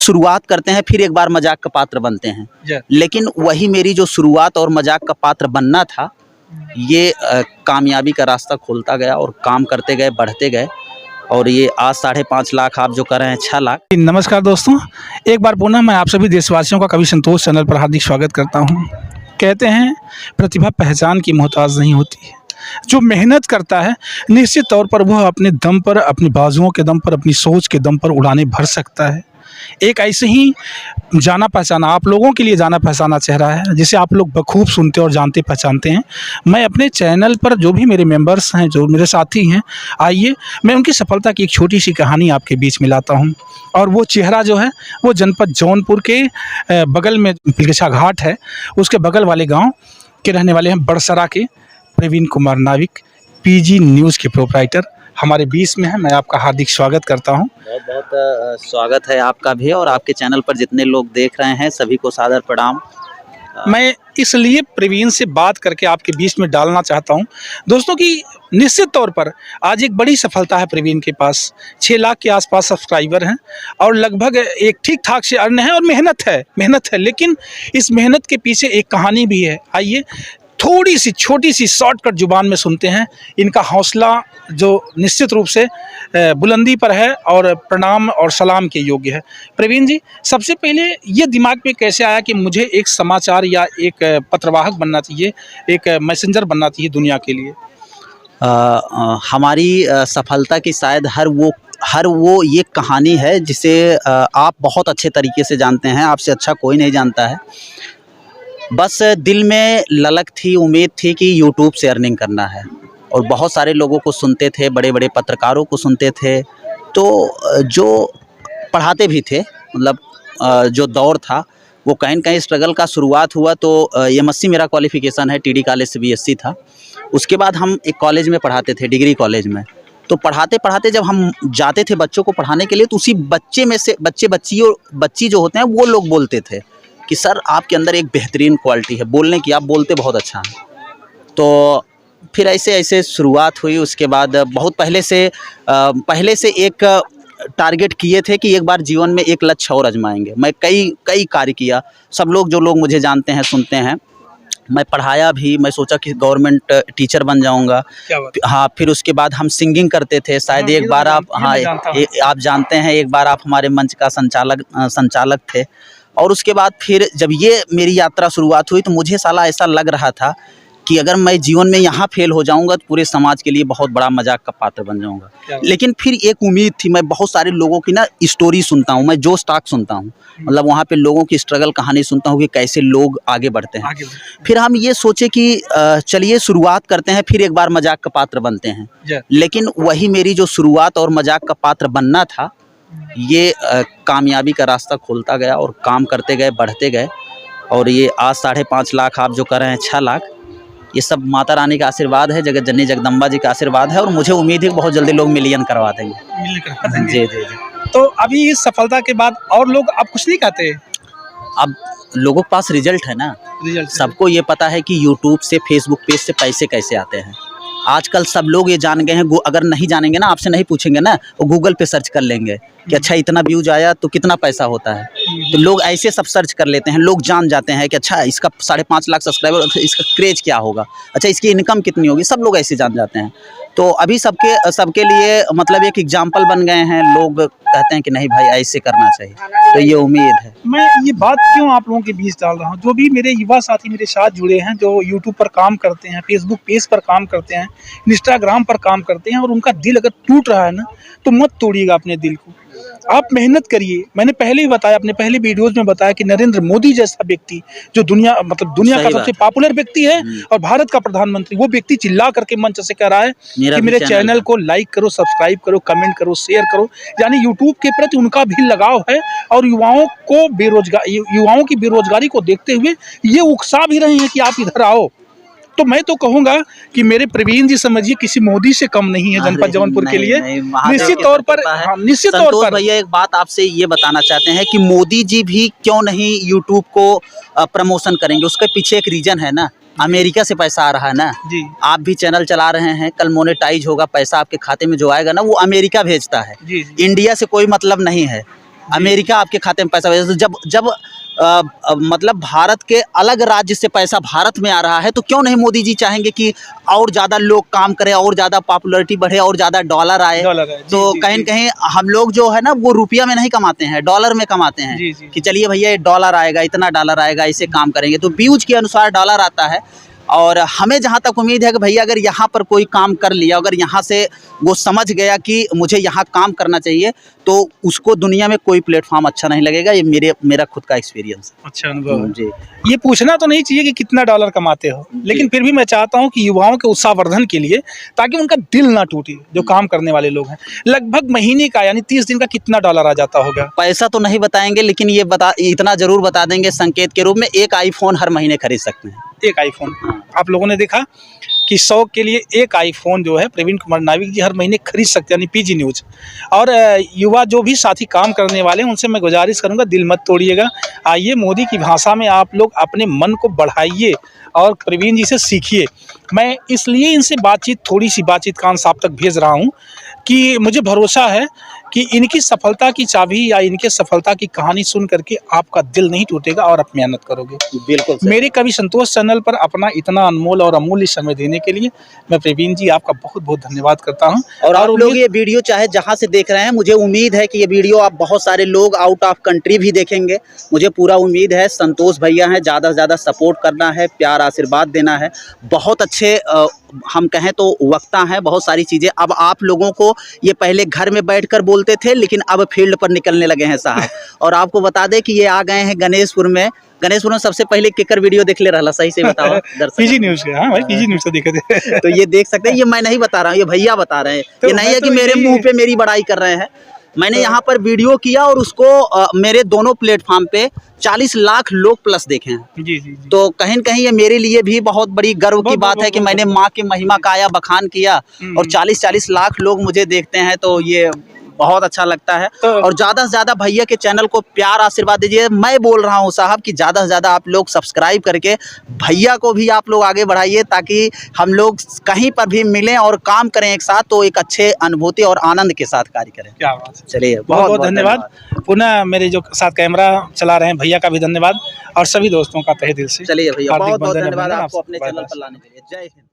शुरुआत करते हैं फिर एक बार मजाक का पात्र बनते हैं। लेकिन वही मेरी जो शुरुआत और मजाक का पात्र बनना था, ये कामयाबी का रास्ता खोलता गया और काम करते गए, बढ़ते गए, और ये आज 5.5 लाख आप जो कर रहे हैं 6 लाख। नमस्कार दोस्तों, एक बार पुनः मैं आप सभी देशवासियों का कवि संतोष चैनल पर हार्दिक स्वागत करता हूं। कहते हैं प्रतिभा पहचान की मोहताज नहीं होती है। जो मेहनत करता है निश्चित तौर पर वह अपने दम पर, अपनी बाजुओं के दम पर, अपनी सोच के दम पर उड़ाने भर सकता है। एक ऐसे ही जाना पहचाना, आप लोगों के लिए जाना पहचाना चेहरा है जिसे आप लोग बखूब सुनते और जानते पहचानते हैं। मैं अपने चैनल पर जो भी मेरे मेंबर्स हैं, जो मेरे साथी हैं, आइए मैं उनकी सफलता की एक छोटी सी कहानी आपके बीच में लाता हूं। और वो चेहरा जो है वो जनपद जौनपुर के बगल में पिलगछा घाट है, उसके बगल वाले गाँव के रहने वाले हैं बड़सरा के प्रवीण कुमार नाविक, पीजी न्यूज़ के प्रोपराइटर हमारे बीच में है। मैं आपका हार्दिक स्वागत करता हूं। बहुत बहुत स्वागत है आपका भी, और आपके चैनल पर जितने लोग देख रहे हैं सभी को सादर प्रणाम। मैं इसलिए प्रवीण से बात करके आपके बीच में डालना चाहता हूं दोस्तों कि निश्चित तौर पर आज एक बड़ी सफलता है प्रवीण के पास। 6 लाख के आसपास सब्सक्राइबर हैं और लगभग एक ठीक ठाक से अर्न है, और मेहनत है, लेकिन इस मेहनत के पीछे एक कहानी भी है। आइए थोड़ी सी छोटी सी शॉर्टकट जुबान में सुनते हैं इनका हौसला, जो निश्चित रूप से बुलंदी पर है और प्रणाम और सलाम के योग्य है। प्रवीण जी, सबसे पहले ये दिमाग में कैसे आया कि मुझे एक समाचार या एक पत्रवाहक बनना चाहिए, एक मैसेंजर बनना चाहिए दुनिया के लिए? हमारी सफलता की शायद हर वो ये कहानी है जिसे आप बहुत अच्छे तरीके से जानते हैं, आपसे अच्छा कोई नहीं जानता है। बस दिल में ललक थी, उम्मीद थी कि यूट्यूब से अर्निंग करना है, और बहुत सारे लोगों को सुनते थे, बड़े बड़े पत्रकारों को सुनते थे, तो जो पढ़ाते भी थे, मतलब जो दौर था वो कहीं न कहीं स्ट्रगल का शुरुआत हुआ। तो एमएससी मेरा क्वालिफ़िकेशन है, टीडी कॉलेज से बीएससी था। उसके बाद हम एक कॉलेज में पढ़ाते थे, डिग्री कॉलेज में। तो पढ़ाते पढ़ाते जब हम जाते थे बच्चों को पढ़ाने के लिए, तो उसी बच्चे में से बच्ची जो होते हैं वो लोग बोलते थे कि सर आपके अंदर एक बेहतरीन क्वालिटी है बोलने की, आप बोलते बहुत अच्छा हैं। तो फिर ऐसे शुरुआत हुई। उसके बाद बहुत पहले से एक टारगेट किए थे कि एक बार जीवन में एक लक्ष्य और आजमाएंगे। मैं कई कार्य किया। सब लोग, जो लोग मुझे जानते हैं, सुनते हैं, मैं पढ़ाया भी। मैं सोचा कि गवर्नमेंट टीचर बन जाऊंगा। हाँ, फिर उसके बाद हम सिंगिंग करते थे। शायद एक बार आप जानते हैं, एक बार आप हमारे मंच का संचालक थे। और उसके बाद फिर जब ये मेरी यात्रा शुरुआत हुई तो मुझे साला ऐसा लग रहा था कि अगर मैं जीवन में यहाँ फेल हो जाऊँगा तो पूरे समाज के लिए बहुत बड़ा मजाक का पात्र बन जाऊँगा। लेकिन फिर एक उम्मीद थी। मैं बहुत सारे लोगों की स्टोरी सुनता हूँ, मैं जो स्टॉक सुनता हूँ, मतलब वहाँ पे लोगों की स्ट्रगल कहानी सुनता हूँ कि कैसे लोग आगे बढ़ते हैं। फिर हम ये सोचे कि चलिए शुरुआत करते हैं, फिर एक बार मजाक का पात्र बनते हैं। लेकिन वही मेरी जो शुरुआत और मजाक का पात्र बनना था, ये कामयाबी का रास्ता खोलता गया और काम करते गए, बढ़ते गए, और ये आज 5.5 लाख आप जो कर रहे हैं 6 लाख, ये सब माता रानी का आशीर्वाद है, जगत जननी जगदम्बा जी का आशीर्वाद है, और मुझे उम्मीद है कि बहुत जल्दी लोग मिलियन करवा देंगे। जी। तो अभी इस सफलता के बाद और लोग अब कुछ नहीं कहते? अब लोगों के पास रिजल्ट है ना, सबको ये पता है कि यूट्यूब से, फेसबुक पेज से पैसे कैसे आते हैं। आजकल सब लोग ये जान गए हैं। अगर नहीं जानेंगे ना, आपसे नहीं पूछेंगे ना, वो गूगल पे सर्च कर लेंगे कि अच्छा इतना व्यूज आया तो कितना पैसा होता है। तो लोग ऐसे सब सर्च कर लेते हैं। लोग जान जाते हैं कि अच्छा इसका 5.5 लाख सब्सक्राइबर, इसका क्रेज क्या होगा, अच्छा इसकी इनकम कितनी होगी, सब लोग ऐसे जान जाते हैं। तो अभी सबके लिए मतलब एक एग्जाम्पल बन गए हैं। लोग कहते हैं कि नहीं भाई ऐसे करना चाहिए, तो ये उम्मीद है। मैं ये बात क्यों आप लोगों के बीच डाल रहा हूँ? जो भी मेरे युवा साथी मेरे साथ जुड़े हैं, जो यूट्यूब पर काम करते हैं, फेसबुक पेज पर काम करते हैं, इंस्टाग्राम पर काम करते हैं, और उनका दिल अगर टूट रहा है ना, तो मत तोड़िएगा अपने दिल को। आप मेहनत करिए। मैंने पहले ही बताया, अपने पहले वीडियोज में बताया कि नरेंद्र मोदी जैसा व्यक्ति, जो दुनिया का सबसे पॉपुलर व्यक्ति है और भारत का प्रधानमंत्री, वो व्यक्ति चिल्ला करके मंच से कह रहा है कि मेरे चैनल को लाइक करो, सब्सक्राइब करो, कमेंट करो, शेयर करो। यानी यूट्यूब के प्रति उनका भी लगाव है, और युवाओं की बेरोजगारी को देखते हुए ये उकसा भी रहे हैं कि आप इधर आओ। तो मैं तो कहूंगा कि मेरे प्रवीण जी समझिए किसी मोदी से कम नहीं है जनपद जौनपुर के लिए। निश्चित तौर पर निश्चित तौर पर भैया एक बात आपसे ये बताना चाहते हैं कि मोदी जी भी क्यों नहीं यूट्यूब को प्रमोशन करेंगे। उसके पीछे एक रीजन है ना, अमेरिका से पैसा आ रहा है ना जी। आप भी चैनल चला रहे हैं, कल मोनेटाइज होगा, पैसा आपके खाते में जो आएगा ना वो अमेरिका भेजता है जी। इंडिया से कोई मतलब नहीं है। अमेरिका आपके खाते में पैसा भेज, जब जब मतलब भारत के अलग राज्य से पैसा भारत में आ रहा है, तो क्यों नहीं मोदी जी चाहेंगे कि और ज़्यादा लोग काम करें, और ज़्यादा पॉपुलैरिटी बढ़े, और ज़्यादा डॉलर आए। तो कहीं न कहीं हम लोग जो है ना वो रुपया में नहीं कमाते हैं, डॉलर में कमाते हैं कि चलिए भैया ये डॉलर आएगा, इतना डॉलर आएगा, इसे काम करेंगे। तो व्यूज के अनुसार डॉलर आता है। और हमें जहाँ तक उम्मीद है कि भैया अगर यहाँ पर कोई काम कर लिया, अगर यहाँ से वो समझ गया कि मुझे यहाँ काम करना चाहिए, तो उसको दुनिया में कोई प्लेटफॉर्म अच्छा नहीं लगेगा। ये मेरा खुद का एक्सपीरियंस है। अच्छा अनुभव है। जी। ये पूछना तो नहीं चाहिए कि कितना डॉलर कमाते हो, लेकिन फिर भी मैं चाहता हूं कि युवाओं के उत्साहवर्धन के लिए, ताकि उनका दिल ना टूटे, जो काम करने वाले लोग हैं, लगभग महीने का यानी 30 दिन का कितना डॉलर आ जाता होगा? पैसा तो नहीं बताएंगे, लेकिन ये इतना जरूर बता देंगे संकेत के रूप में, एक आईफोन हर महीने खरीद सकते हैं। एक आईफोन। आप लोगों ने देखा कि शौक के लिए एक आईफोन जो है प्रवीण कुमार नाविक जी हर महीने खरीद सकते हैं, यानी पीजी न्यूज़। और युवा जो भी साथी काम करने वाले हैं उनसे मैं गुजारिश करूंगा, दिल मत तोड़िएगा, आइए मोदी की भाषा में आप लोग अपने मन को बढ़ाइए और प्रवीण जी से सीखिए। मैं इसलिए इनसे थोड़ी सी बातचीत कान साहब तक भेज रहा हूँ कि मुझे भरोसा है कि इनकी सफलता की चाबी या इनके सफलता की कहानी सुन करके आपका दिल नहीं टूटेगा और आप मेहनत करोगे। बिल्कुल। मेरे कवि संतोष चैनल पर अपना इतना अनमोल और अमूल्य समय देने के लिए मैं प्रवीण जी आपका बहुत बहुत धन्यवाद करता हूं। और आप लोग ये वीडियो चाहे जहां से देख रहे हैं, मुझे उम्मीद है कि ये वीडियो आप बहुत सारे लोग आउट ऑफ कंट्री भी देखेंगे। मुझे पूरा उम्मीद है। संतोष भैया हैं, ज़्यादा से ज़्यादा सपोर्ट करना है, प्यार आशीर्वाद देना है। बहुत अच्छे हम कहें तो वक्ता हैं, बहुत सारी चीज़ें। अब आप लोगों को ये पहले घर में बैठकर बोलते थे, लेकिन अब फील्ड पर निकलने लगे हैं साहब। और आपको बता दें कि ये आ गए हैं गणेशपुर में। गणेशपुर में सबसे पहले केकर वीडियो देख ले रहा, सही से बताओ दर्शक। पीजी न्यूज़ के, हाँ भाई पीजी न्यूज़ से देखे थे। तो ये देख सकते हैं, ये मैं नहीं बता रहा हूँ, ये भैया बता रहे हैं। तो ये नहीं है कि तो मेरे मुंह पे मेरी बड़ाई कर रहे हैं। मैंने यहाँ पर वीडियो किया और उसको मेरे दोनों प्लेटफॉर्म पे 40 लाख लोग प्लस देखे हैं। जी। तो कहीं न कहीं ये मेरे लिए भी बहुत बड़ी गर्व की बात है कि मैंने माँ की महिमा का आया बखान किया और 40-40 लाख लोग मुझे देखते हैं, तो ये बहुत अच्छा लगता है। और ज़्यादा से ज़्यादा भैया के चैनल को प्यार आशीर्वाद दीजिए। मैं बोल रहा हूँ साहब कि ज़्यादा से ज़्यादा आप लोग सब्सक्राइब करके भैया को भी आप लोग आगे बढ़ाइए, ताकि हम लोग कहीं पर भी मिलें और काम करें एक साथ, तो एक अच्छे अनुभूति और आनंद के साथ कार्य करें। क्या बात है। चलिए, बहुत बहुत धन्यवाद। पुनः मेरे जो साथ कैमरा चला रहे हैं भैया का भी धन्यवाद, और सभी दोस्तों का तहे दिल से चलिए भैया, बहुत बहुत हार्दिक धन्यवाद अभिनंदन आपको अपने आपसे। चैनल पर लाने के लिए। जय हिंद।